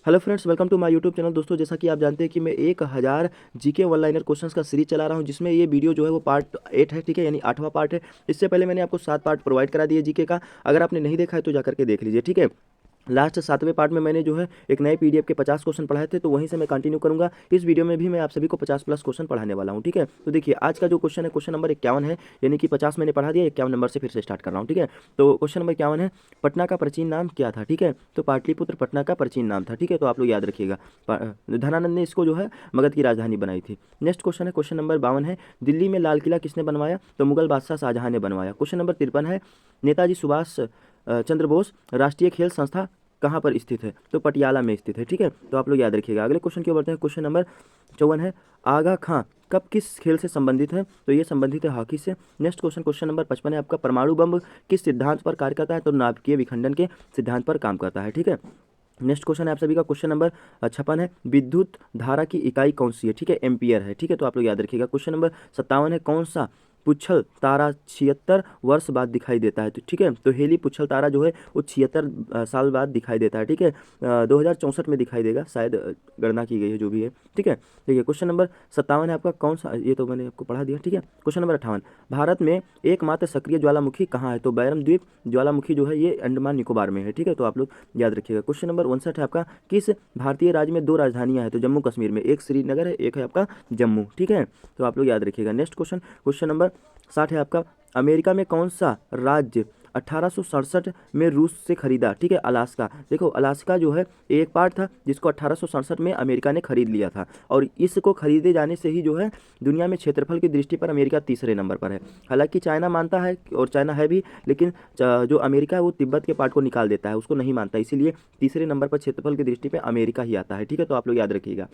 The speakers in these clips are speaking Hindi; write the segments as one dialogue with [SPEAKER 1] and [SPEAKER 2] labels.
[SPEAKER 1] Hello friends, welcome to my YouTube channel. दोस्तों, जैसा कि आप जानते हैं कि मैं 1000 जीके वन लाइनर क्वेश्चंस का सीरीज चला रहा हूं, जिसमें ये वीडियो जो है वो पार्ट 8 है। ठीक है, यानी 8वां पार्ट है। इससे पहले मैंने आपको 7 पार्ट प्रोवाइड करा दिए जीके का। अगर आपने नहीं देखा है तो जाकर के देख लीजिए। ठीक है, लास्ट 7वें पार्ट में मैंने जो है एक नए पीडीएफ के 50 क्वेश्चन पढ़ाए थे, तो वहीं से मैं कंटिन्यू करूंगा। इस वीडियो में भी मैं आप सभी को 50 प्लस क्वेश्चन पढ़ाने वाला हूं। ठीक है, तो देखिए आज का जो क्वेश्चन है, क्वेश्चन नंबर 51 है। यानी कि 50 मैंने पढ़ा दिया, 51 नंबर से फिर से स्टार्ट कर रहा हूँ। ठीक है, तो क्वेश्चन नंबर 51 है, पटना का प्राचीन नाम क्या था। ठीक है, तो पाटलिपुत्र पटना का प्राचीन नाम था। ठीक है, तो आप लोग याद रखिएगा। धनानंद ने इसको जो है मगध की राजधानी बनाई थी। नेक्स्ट क्वेश्चन है, क्वेश्चन नंबर 52 है, दिल्ली में लाल किला किसने बनवाया। तो मुगल बादशाह शाहजहां ने बनवाया। क्वेश्चन नंबर 53 है, नेताजी सुभाष चंद्र बोस राष्ट्रीय खेल संस्था कहाँ पर स्थित है। तो पटियाला में स्थित है। ठीक है, तो आप लोग याद रखिएगा। अगले क्वेश्चन की ओर बढ़ते हैं। क्वेश्चन नंबर 54 है, आगा खां कब किस खेल से संबंधित है। तो ये संबंधित है हॉकी से। नेक्स्ट क्वेश्चन, क्वेश्चन नंबर 55 है आपका, परमाणु बम किस सिद्धांत पर कार्य करता है। तो नाभिकीय विखंडन के सिद्धांत पर काम करता है। ठीक है, नेक्स्ट क्वेश्चन है आप सभी का, क्वेश्चन नंबर 56 है, विद्युत धारा की इकाई कौन सी है। ठीक है, एम्पियर है। ठीक है, तो आप लोग याद रखिएगा। क्वेश्चन नंबर 57 है, कौन सा पुच्छल तारा 76 वर्ष बाद दिखाई देता है। तो ठीक है, तो हेली पुच्छल तारा जो है वो 76 साल बाद दिखाई देता है। ठीक है, 2064 में दिखाई देगा शायद, गणना की गई है जो भी है। ठीक है, देखिए क्वेश्चन नंबर 57 है आपका, कौन सा, ये तो मैंने आपको पढ़ा दिया। ठीक है, क्वेश्चन नंबर 58, भारत में एकमात्र सक्रिय ज्वालामुखी कहाँ है। तो बैरम द्वीप ज्वालामुखी जो है ये अंडमान निकोबार में है। ठीक है, तो आप लोग याद रखिएगा। क्वेश्चन नंबर 59 है आपका, किस भारतीय राज्य में 2 राजधानियां हैं। तो जम्मू कश्मीर में एक श्रीनगर है, एक है आपका जम्मू। ठीक है, तो आप लोग याद रखिएगा। नेक्स्ट क्वेश्चन, क्वेश्चन नंबर 60 है आपका, अमेरिका में कौन सा राज्य 1867 में रूस से खरीदा। ठीक है, अलास्का। देखो अलास्का जो है एक पार्ट था जिसको 1867 में अमेरिका ने खरीद लिया था, और इसको खरीदे जाने से ही जो है दुनिया में क्षेत्रफल की दृष्टि पर अमेरिका तीसरे नंबर पर है। हालांकि चाइना मानता है, और चाइना है भी, लेकिन जो अमेरिका है वो तिब्बत के पार्ट को निकाल देता है, उसको नहीं मानता, इसीलिए तीसरे नंबर पर क्षेत्रफल की दृष्टि पर अमेरिका ही आता है। ठीक है, तो आप लोग याद रखिएगा।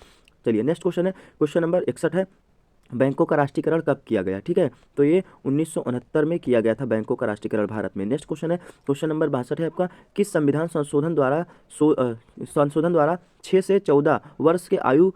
[SPEAKER 1] चलिए नेक्स्ट क्वेश्चन है, क्वेश्चन नंबर 61 है, बैंकों का राष्ट्रीयकरण कब किया गया। ठीक है, तो ये 1969 में किया गया था बैंकों का राष्ट्रीयकरण भारत में। नेक्स्ट क्वेश्चन है, क्वेश्चन नंबर 62 है आपका, किस संविधान संशोधन द्वारा 6 से 14 वर्ष के आयु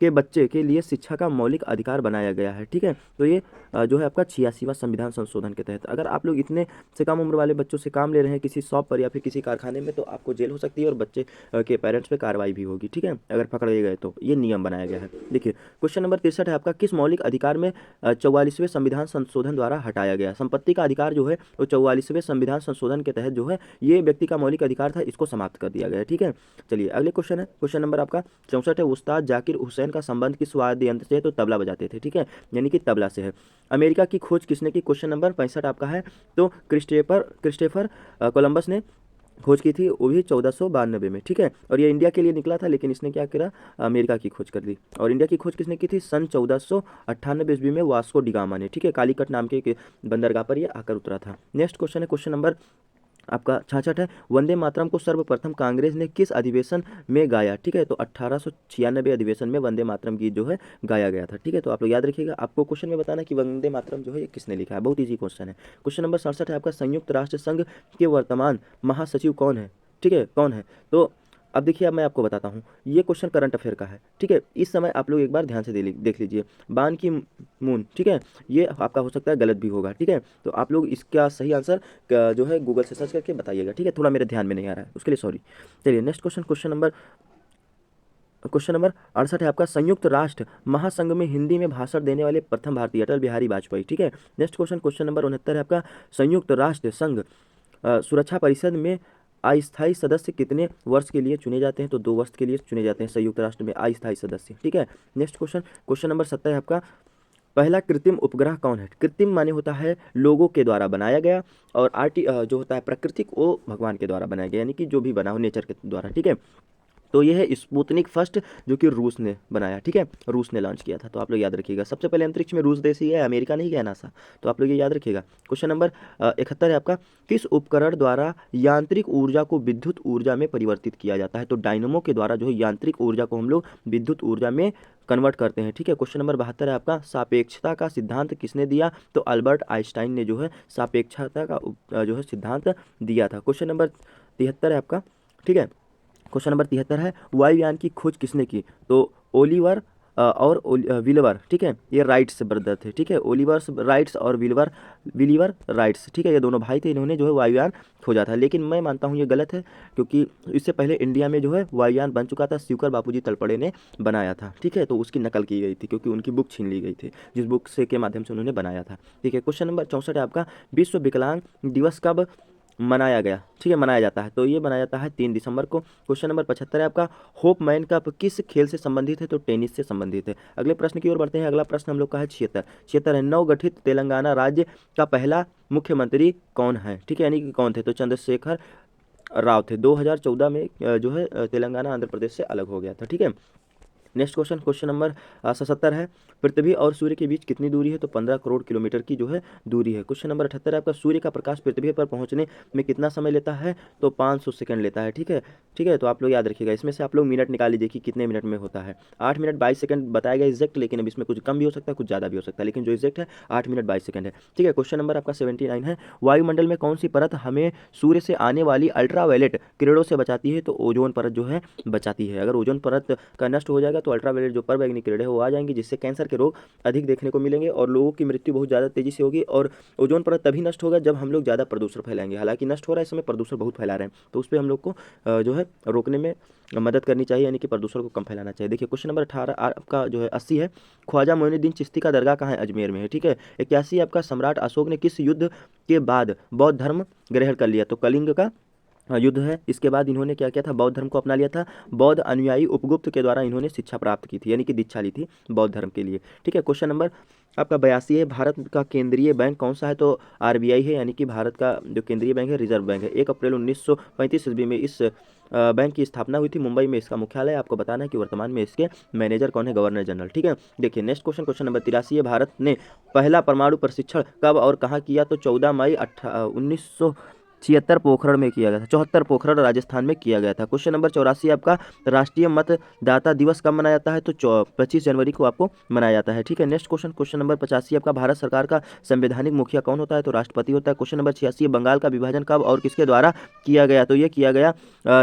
[SPEAKER 1] के बच्चे के लिए शिक्षा का मौलिक अधिकार बनाया गया है। ठीक है, तो ये जो है आपका 86वां संविधान संशोधन के तहत। अगर आप लोग इतने से कम उम्र वाले बच्चों से काम ले रहे हैं किसी शॉप पर या फिर किसी कारखाने में, तो आपको जेल हो सकती है और बच्चे के पेरेंट्स पे कार्रवाई भी होगी। ठीक है, अगर पकड़े गए तो ये नियम बनाया गया है। देखिए क्वेश्चन नंबर 63 है आपका, किस मौलिक अधिकार में 44वें संविधान संशोधन द्वारा हटाया गया। संपत्ति का अधिकार जो है वो 44वें संविधान संशोधन के तहत जो है ये व्यक्ति का मौलिक अधिकार था, इसको समाप्त कर दिया गया। ठीक है, चलिए अगले क्वेश्चन है, क्वेश्चन नंबर आपका 64 है, उस्ताद जाकिर हुसैन का संबंध किस वाद्य यंत्र से है। तो तबला बजाते थे। ठीक है, यानी कि तबला से है। अमेरिका की खोज किसने की। क्वेश्चन नंबर 65 आपका है, तो क्रिस्टेफर कोलंबस ने खोज की थी, वो भी 1492 में। ठीक है, और ये इंडिया के लिए निकला था, लेकिन इसने क्या करा, अमेरिका की खोज कर ली। और इंडिया की खोज किसने की थी, सन 1498 ईस्वी में वास्को डिगामा ने। ठीक है, कालीकट नाम के एक बंदरगाह पर ये आकर उतरा था। नेक्स्ट क्वेश्चन है, क्वेश्चन नंबर आपका 66 है, वंदे मातरम को सर्वप्रथम कांग्रेस ने किस अधिवेशन में गाया। ठीक है, तो 1896 अधिवेशन में वंदे मातरम गीत जो है गाया गया था। ठीक है, तो आप लोग याद रखिएगा। आपको क्वेश्चन में बताना कि वंदे मातरम जो है ये किसने लिखा है, बहुत ईजी क्वेश्चन है। क्वेश्चन नंबर 67 है आपका, संयुक्त राष्ट्र संघ के वर्तमान महासचिव कौन है। ठीक है, कौन है, तो अब देखिए, अब मैं आपको बताता हूँ। ये क्वेश्चन करंट अफेयर का है। ठीक है, इस समय आप लोग एक बार ध्यान से देख लीजिए। बान की मून। ठीक है, ये आपका हो सकता है गलत भी होगा। ठीक है, तो आप लोग इसका सही आंसर जो है गूगल से सर्च करके बताइएगा। ठीक है, थोड़ा मेरे ध्यान में नहीं आ रहा है, उसके लिए सॉरी। चलिए नेक्स्ट क्वेश्चन, क्वेश्चन नंबर 68 है आपका, संयुक्त राष्ट्र महासंघ में हिंदी में भाषण देने वाले प्रथम भारतीय अटल बिहारी वाजपेयी। ठीक है, नेक्स्ट क्वेश्चन, क्वेश्चन नंबर 69 है आपका, संयुक्त राष्ट्र संघ सुरक्षा परिषद में अस्थायी सदस्य कितने वर्ष के लिए चुने जाते हैं। तो 2 वर्ष के लिए चुने जाते हैं संयुक्त राष्ट्र में अस्थायी सदस्य। ठीक है, नेक्स्ट क्वेश्चन, क्वेश्चन नंबर 70 है आपका, पहला कृत्रिम उपग्रह कौन है। कृत्रिम माने होता है लोगों के द्वारा बनाया गया, और जो होता है प्राकृतिक, वो भगवान के द्वारा बनाया गया, यानी कि जो भी बना हो नेचर के द्वारा। ठीक है, तो ये है स्पुतनिक फर्स्ट, जो कि रूस ने बनाया। ठीक है, रूस ने लॉन्च किया था, तो आप लोग याद रखिएगा। सबसे पहले अंतरिक्ष में रूस देश ही है, अमेरिका नहीं गया नासा, तो आप लोग ये याद रखिएगा। क्वेश्चन नंबर 71 है आपका, किस उपकरण द्वारा यांत्रिक ऊर्जा को विद्युत ऊर्जा में परिवर्तित किया जाता है। तो डायनमो के द्वारा जो है यांत्रिक ऊर्जा को हम लोग विद्युत ऊर्जा में कन्वर्ट करते हैं। ठीक है, क्वेश्चन नंबर 72 है आपका, सापेक्षता का सिद्धांत किसने दिया। तो अल्बर्ट आइंस्टाइन ने जो है सापेक्षता का जो है सिद्धांत दिया था। क्वेश्चन नंबर 73 है आपका। ठीक है, क्वेश्चन नंबर 73 है, वायुयान की खोज किसने की। तो ओलिवर और विलवर, ठीक है, ये राइट्स ब्रदर थे, ठीक है, ओलिवर राइट्स और विलीवर राइट्स, ठीक है, ये दोनों भाई थे, इन्होंने जो है वायुयान खोजा था। लेकिन मैं मानता हूँ ये गलत है, क्योंकि इससे पहले इंडिया में जो है वायुयान बन चुका था, शिवकर बापूजी तलपड़े ने बनाया था, ठीक है, तो उसकी नकल की गई थी क्योंकि उनकी बुक छीन ली गई थी, जिस बुक से के माध्यम से उन्होंने बनाया था। ठीक है, क्वेश्चन नंबर 64 है आपका, विश्व विकलांग दिवस कब मनाया गया, ठीक है, मनाया जाता है, तो ये मनाया जाता है 3 दिसंबर को। क्वेश्चन नंबर 75 है आपका, होप मैन कप किस खेल से संबंधित है, तो टेनिस से संबंधित है। अगले प्रश्न की ओर बढ़ते हैं। अगला प्रश्न हम लोग का है 76 है, नवगठित तेलंगाना राज्य का पहला मुख्यमंत्री कौन है, ठीक है, यानी कि कौन थे, तो चंद्रशेखर राव थे। 2014 में जो है तेलंगाना आंध्र प्रदेश से अलग हो गया था, ठीक है। नेक्स्ट क्वेश्चन, क्वेश्चन नंबर 77 है, पृथ्वी और सूर्य के बीच कितनी दूरी है, तो 15 करोड़ किलोमीटर की जो है दूरी है। क्वेश्चन नंबर 78 है आपका, सूर्य का प्रकाश पृथ्वी पर पहुंचने में कितना समय लेता है, तो 500 सेकंड लेता है, ठीक है, ठीक है, तो आप लोग याद रखिएगा, इसमें से आप लोग मिनट निकाल लीजिए कि कितने मिनट में होता है। 8 मिनट 22 सेकंड बताया गया एग्जैक्ट, लेकिन अब इसमें कुछ कम भी हो सकता है, कुछ ज़्यादा भी हो सकता है, लेकिन जो एग्जैक्ट है 8 मिनट 22 सेकंड है, ठीक है। क्वेश्चन नंबर आपका 79 है, वायुमंडल में कौन सी परत हमें सूर्य से आने वाली अल्ट्रावायलेट किरणों से बचाती है, तो ओजोन परत जो है बचाती है। अगर ओजोन परत का नष्ट हो जाएगा तो अल्ट्रावायलेट जो परवैंगनी किरण है वो आ जाएंगी, जिससे कैंसर के रोग अधिक देखने को मिलेंगे और लोगों की मृत्यु बहुत ज़्यादा तेजी से होगी। और ओजोन परत तभी नष्ट होगा जब हम लोग ज़्यादा प्रदूषण फैलाएंगे, हालांकि नष्ट हो रहा है, इस समय प्रदूषण बहुत फैला रहे हैं, तो उस पर हम लोग को जो है रोकने में मदद करनी चाहिए, यानी कि प्रदूषण को कम फैलाना चाहिए। देखिए क्वेश्चन नंबर 18 आपका जो है 80 है, ख्वाजा मोइनुद्दीन चिश्ती का दरगाह कहाँ है, अजमेर में है, ठीक है। 81 आपका, सम्राट अशोक ने किस युद्ध के बाद बौद्ध धर्म ग्रहण कर लिया, तो कलिंग का युद्ध है। इसके बाद इन्होंने क्या किया था, बौद्ध धर्म को अपना लिया था। बौद्ध अनुयायी उपगुप्त के द्वारा इन्होंने शिक्षा प्राप्त की थी, यानी कि दीक्षा ली थी बौद्ध धर्म के लिए, ठीक है। क्वेश्चन नंबर आपका 82 है, भारत का केंद्रीय बैंक कौन सा है, तो आरबीआई है, यानी कि भारत का जो केंद्रीय बैंक है रिजर्व बैंक है। 1 अप्रैल 1935 ईस्वी में इस बैंक की स्थापना हुई थी, मुंबई में इसका मुख्यालय है। आपको बताना है कि वर्तमान में इसके मैनेजर कौन है, गवर्नर जनरल, ठीक है। देखिए नेक्स्ट क्वेश्चन, क्वेश्चन नंबर 83 है, भारत ने पहला परमाणु प्रशिक्षण कब और कहाँ किया, तो 14 मई 1976 पोखरण में किया गया था, 74 पोखरण राजस्थान में किया गया था। क्वेश्चन नंबर 84 आपका, राष्ट्रीय मतदाता दिवस कब मनाया जाता है, तो 25 जनवरी को आपको मनाया जाता है, ठीक है। नेक्स्ट क्वेश्चन, क्वेश्चन नंबर 85 आपका, भारत सरकार का संवैधानिक मुखिया कौन होता है, तो राष्ट्रपति होता है। क्वेश्चन नंबर 86, बंगाल का विभाजन कब और किसके द्वारा किया गया, तो ये किया गया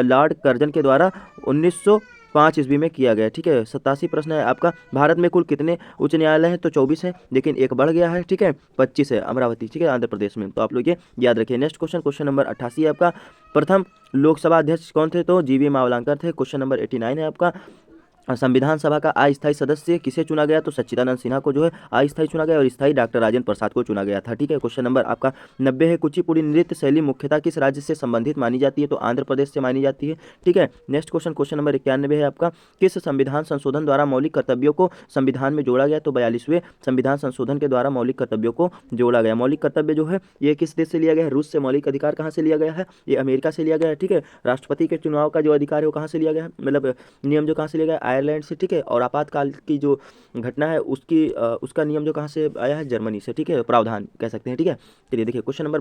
[SPEAKER 1] लॉर्ड कर्जन के द्वारा 1905 ईस्वी में किया गया, ठीक है। 87 प्रश्न है आपका, भारत में कुल कितने उच्च न्यायालय हैं, तो 24 है, लेकिन एक बढ़ गया है, ठीक है, 25 है, अमरावती, ठीक है, आंध्र प्रदेश में, तो आप लोग ये याद रखिए। नेक्स्ट क्वेश्चन, क्वेश्चन नंबर 88 है आपका, प्रथम लोकसभा अध्यक्ष कौन थे, तो जीवी मावलंकर थे। क्वेश्चन नंबर 89 है आपका, संविधान सभा का अस्थायी सदस्य किसे चुना गया, तो सच्चिदानंद सिन्हा को जो है अस्थायी चुना गया और स्थायी डॉक्टर राजेंद्र प्रसाद को चुना गया था, ठीक है। क्वेश्चन नंबर आपका 90 है, कुचिपुड़ी नृत्य शैली मुख्यतः किस राज्य से संबंधित मानी जाती है, तो आंध्र प्रदेश से मानी जाती है, ठीक है। नेक्स्ट क्वेश्चन, क्वेश्चन नंबर 91 है आपका, किस संविधान संशोधन द्वारा मौलिक कर्तव्यों को संविधान में जोड़ा गया, तो 42वें संविधान संशोधन के द्वारा मौलिक कर्तव्यों को जोड़ा गया। मौलिक कर्तव्य जो है ये किस देश से लिया गया है, रूस से। मौलिक अधिकार कहाँ से लिया गया है, ये अमेरिका से लिया गया है, ठीक है। राष्ट्रपति के चुनाव का जो अधिकार है वो कहाँ से लिया गया है, मतलब नियम जो कहाँ से लिया गया है, आयरलैंड से, ठीक है। और आपातकाल की जो घटना है उसकी उसका नियम जो कहाँ से आया है, जर्मनी से, ठीक है, प्रावधान कह सकते हैं, ठीक है। चलिए देखिए क्वेश्चन नंबर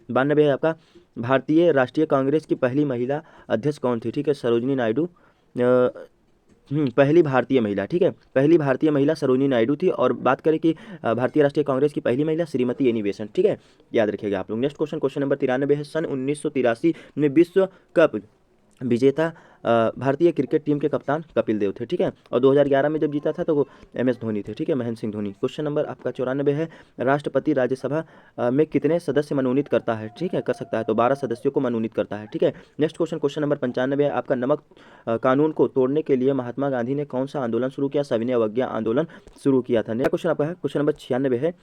[SPEAKER 1] 92 है आपका, भारतीय राष्ट्रीय कांग्रेस की पहली महिला अध्यक्ष कौन थी, ठीक है, सरोजिनी नायडू। पहली भारतीय महिला, ठीक है, पहली भारतीय महिला सरोजिनी नायडू थी। और बात करें कि भारतीय राष्ट्रीय कांग्रेस की पहली महिला श्रीमती एनी बेसेंट, ठीक है, याद रखिएगा आप लोग। नेक्स्ट क्वेश्चन, क्वेश्चन नंबर 93 है, सन 1983 में विश्व कप विजेता भारतीय क्रिकेट टीम के कप्तान कपिल देव थे, ठीक है। और 2011 में जब जीता था तो वो MS धोनी थे, ठीक है, महेंद्र सिंह धोनी। क्वेश्चन नंबर आपका 94 है, राष्ट्रपति राज्यसभा में कितने सदस्य मनोनीत करता है, ठीक है, कर सकता है, तो 12 सदस्यों को मनोनीत करता है, ठीक है। नेक्स्ट क्वेश्चन, क्वेश्चन नंबर 95 है आपका, नमक कानून को तोड़ने के लिए महात्मा गांधी ने कौन सा आंदोलन शुरू किया, सविनय अवज्ञा आंदोलन शुरू किया था। नेक्स्ट क्वेश्चन आपका है, क्वेश्चन नंबर 96 है,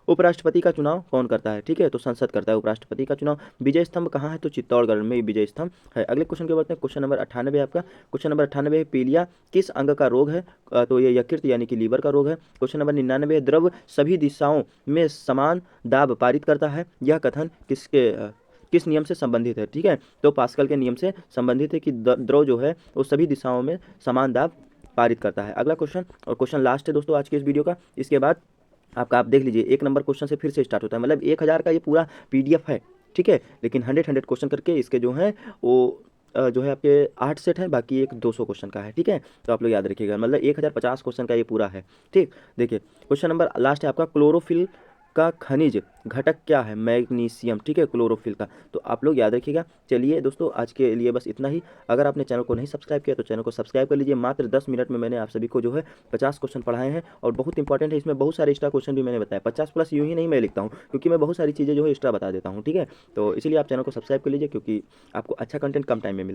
[SPEAKER 1] उपराष्ट्रपति का चुनाव कौन करता है, ठीक है, तो संसद करता है उपराष्ट्रपति का चुनाव। विजय स्तंभ कहाँ है, तो चित्तौड़गढ़ में विजय स्तंभ है। अगले क्वेश्चन के बढ़ते हैं, क्वेश्चन नंबर 98 आपका, क्वेश्चन नंबर 98 है, पीलिया किस अंग का रोग है, तो ये यकृत यानी कि लीवर का रोग है। क्वेश्चन नंबर 99 है, द्रव सभी दिशाओं में समान दाब पारित करता है, यह कथन किस नियम से संबंधित है, ठीक है, तो पास्कल के नियम से संबंधित है कि द्रव जो है वो सभी दिशाओं में समान दाब पारित करता है। अगला क्वेश्चन और क्वेश्चन लास्ट है दोस्तों आज के इस वीडियो का, इसके बाद आप देख लीजिए 1 नंबर क्वेश्चन से फिर से स्टार्ट होता है, मतलब 1000 का ये पूरा PDF है, ठीक है, लेकिन 100 क्वेश्चन करके इसके जो हैं वो जो है आपके 8 सेट हैं, बाकी एक 200 क्वेश्चन का है, ठीक है, तो आप लोग याद रखिएगा, मतलब 1050 क्वेश्चन का ये पूरा है, ठीक। देखिए क्वेश्चन नंबर लास्ट है आपका, क्लोरोफिल का खनिज घटक क्या है? मैग्नीशियम, ठीक है, क्लोरोफिल का। तो आप लोग याद रखिएगा। चलिए दोस्तों, आज के लिए बस इतना ही। अगर आपने चैनल को नहीं सब्सक्राइब किया तो चैनल को सब्सक्राइब कर लीजिए। मात्र 10 मिनट में मैंने आप सभी को जो है 50 क्वेश्चन पढ़ाए हैं और बहुत इंपॉर्टेंट है। इसमें बहुत सारे एक्स्ट्रा क्वेश्चन भी मैंने बताया। 50 प्लस यूँ ही नहीं मैं लिखता हूँ, क्योंकि मैं बहुत सारी चीज़ें जो है एक्स्ट्रा बता देता हूँ, ठीक है। तो इसीलिए आप चैनल को सब्सक्राइब कर लीजिए, क्योंकि आपको अच्छा कंटेंट कम टाइम में मिलता है।